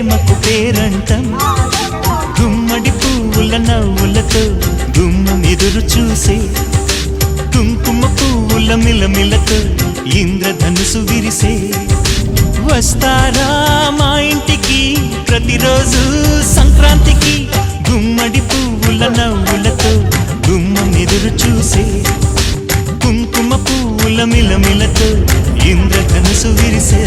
ప్రేమకు పేరంటం గుమ్మడి పువ్వుల నవ్వులతో గుమ్మం ఎదురు చూసే కుంకుమ పువ్వుల మిలమిలతో ఇంద్రధనుసు విరిసే వస్తారా మా ఇంటికి ప్రతిరోజు సంక్రాంతికి గుమ్మడి పువ్వుల నవ్వులతో గుమ్మం ఎదురు చూసే కుంకుమ పువ్వుల మిలమిలతో ఇంద్రధనుసు విరిసే